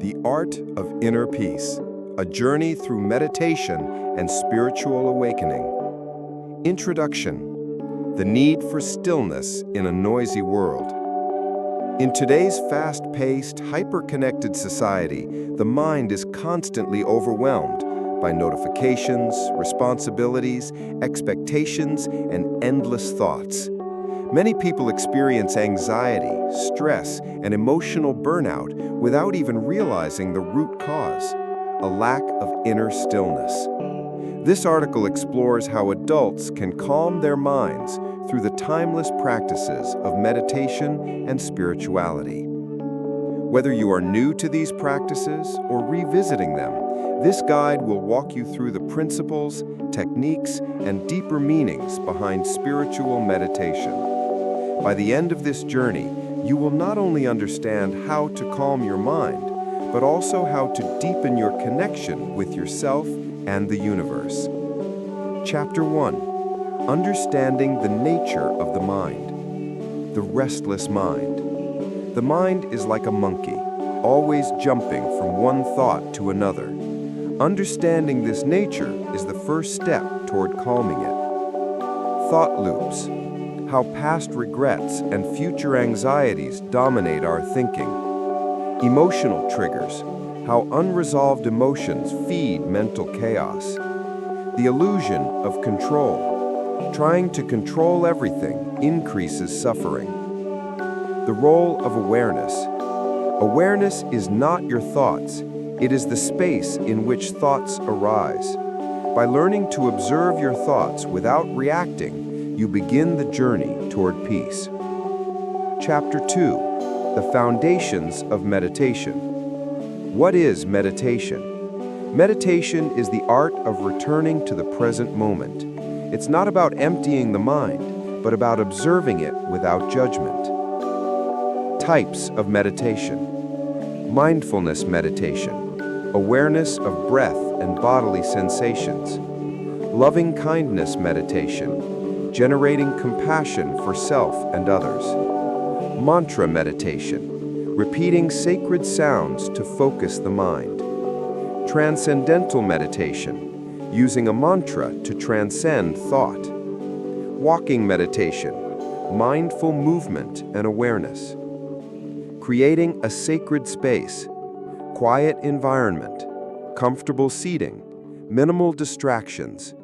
The Art of Inner Peace, a journey through meditation and spiritual awakening. Introduction: the need for stillness in a noisy world. In today's fast-paced, hyper-connected society, the mind is constantly overwhelmed by notifications, responsibilities, expectations, and endless thoughts. Many people experience anxiety, stress, and emotional burnout without even realizing the root cause: a lack of inner stillness. This article explores how adults can calm their minds through the timeless practices of meditation and spirituality. Whether you are new to these practices or revisiting them, this guide will walk you through the principles, techniques, and deeper meanings behind spiritual meditation. By the end of this journey, you will not only understand how to calm your mind, but also how to deepen your connection with yourself and the universe. Chapter 1: Understanding the nature of the mind. The restless mind. The mind is like a monkey, always jumping from one thought to another. Understanding this nature is the first step toward calming it. Thought loops. How past regrets and future anxieties dominate our thinking. Emotional triggers. How unresolved emotions feed mental chaos. The illusion of control. Trying to control everything increases suffering. The role of awareness. Awareness is not your thoughts. It is the space in which thoughts arise. By learning to observe your thoughts without reacting, you begin the journey toward peace. Chapter 2: The Foundations of Meditation. What is meditation? Meditation is the art of returning to the present moment. It's not about emptying the mind, but about observing it without judgment. Types of meditation. Mindfulness meditation. Awareness of breath and bodily sensations. Loving kindness meditation. Generating compassion for self and others. Mantra meditation. Repeating sacred sounds to focus the mind. Transcendental meditation. Using a mantra to transcend thought. Walking meditation. Mindful movement and awareness. Creating a sacred space. Quiet environment. Comfortable seating. Minimal distractions.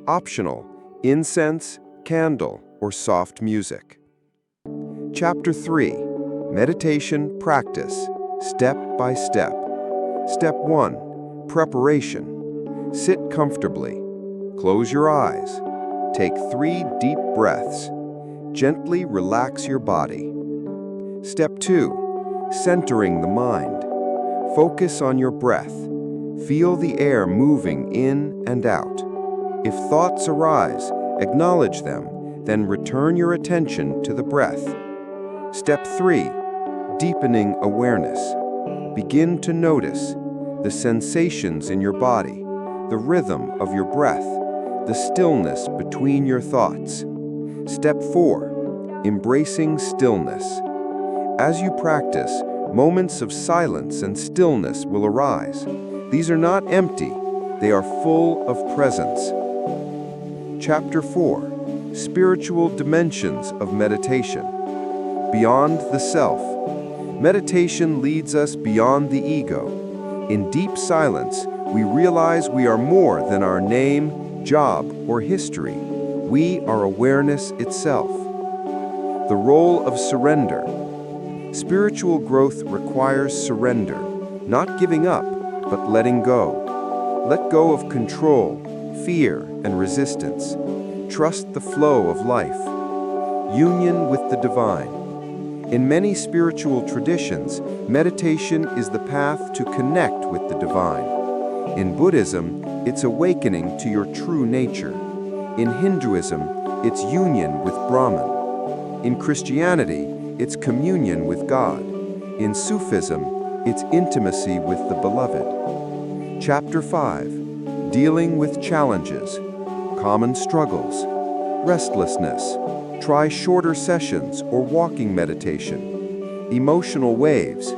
Optional: incense, candle, or soft music. Chapter 3: Meditation Practice, Step by Step. Step 1: Preparation. Sit comfortably. Close your eyes. Take 3 deep breaths. Gently relax your body. Step 2: Centering the mind. Focus on your breath. Feel the air moving in and out. If thoughts arise, acknowledge them, then return your attention to the breath. Step 3: Deepening awareness. Begin to notice the sensations in your body, the rhythm of your breath, the stillness between your thoughts. Step 4: Embracing stillness. As you practice, moments of silence and stillness will arise. These are not empty, they are full of presence. Chapter 4: Spiritual Dimensions of Meditation. Beyond the self. Meditation leads us beyond the ego. In deep silence, we realize we are more than our name, job, or history. We are awareness itself. The role of surrender. Spiritual growth requires surrender, not giving up, but letting go. Let go of control, fear, and resistance. Trust the flow of life. Union with the divine. In many spiritual traditions, meditation is the path to connect with the divine. In Buddhism, it's awakening to your true nature. In Hinduism, it's union with Brahman. In Christianity, it's communion with God. In Sufism, it's intimacy with the beloved. Chapter 5: Dealing with challenges. Common struggles. Restlessness. Try shorter sessions or walking meditation. Emotional waves.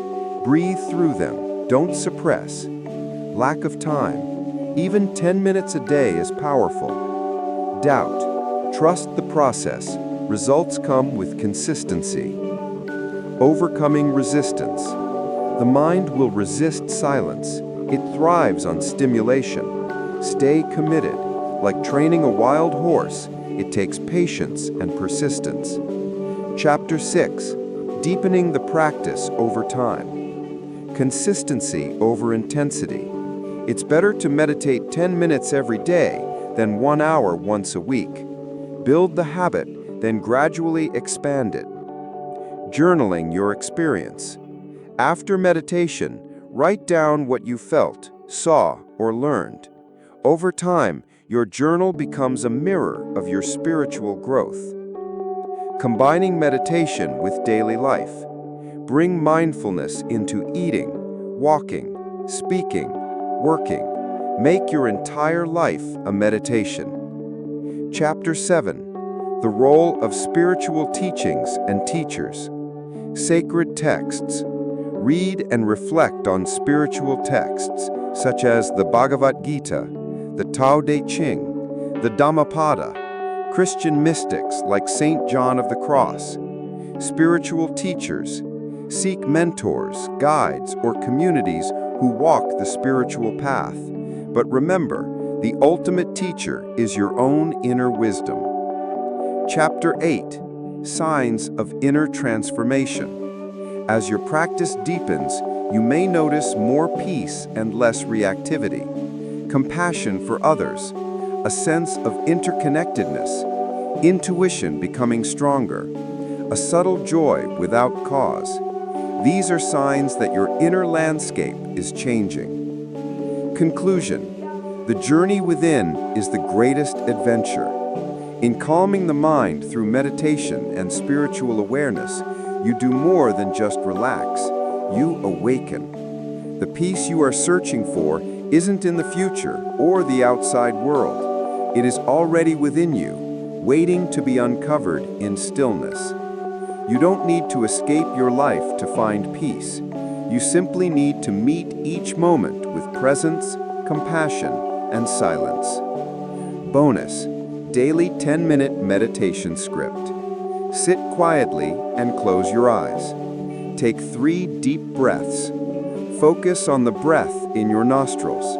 Breathe through them. Don't suppress. Lack of time. Even 10 minutes a day is powerful. Doubt. Trust the process. Results come with consistency. Overcoming resistance. The mind will resist silence. It thrives on stimulation. Stay committed. Like training a wild horse, it takes patience and persistence. Chapter 6. Deepening the practice over time. Consistency over intensity. It's better to meditate 10 minutes every day than 1 hour once a week. Build the habit, then gradually expand it. Journaling your experience. After meditation, write down what you felt, saw, or learned. Over time, your journal becomes a mirror of your spiritual growth. Combining meditation with daily life. Bring mindfulness into eating, walking, speaking, working. Make your entire life a meditation. Chapter 7. The role of spiritual teachings and teachers. Sacred texts. Read and reflect on spiritual texts such as the Bhagavad Gita, the Tao Te Ching, the Dhammapada, Christian mystics like Saint John of the Cross. Spiritual teachers. Seek mentors, guides, or communities who walk the spiritual path. But remember, the ultimate teacher is your own inner wisdom. Chapter 8. Signs of inner transformation. As your practice deepens, you may notice more peace and less reactivity, compassion for others, a sense of interconnectedness, intuition becoming stronger, a subtle joy without cause. These are signs that your inner landscape is changing. Conclusion. The journey within is the greatest adventure. In calming the mind through meditation and spiritual awareness, you do more than just relax. You awaken. The peace you are searching for isn't in the future or the outside world. It is already within you, waiting to be uncovered in stillness. You don't need to escape your life to find peace. You simply need to meet each moment with presence, compassion, and silence. Bonus. Daily 10-minute meditation script. Sit quietly and close your eyes. Take 3 deep breaths. Focus on the breath in your nostrils.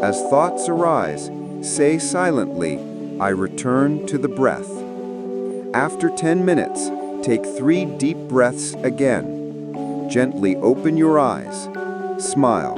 As thoughts arise, say silently, "I return to the breath." After 10 minutes, take 3 deep breaths again. Gently open your eyes. Smile.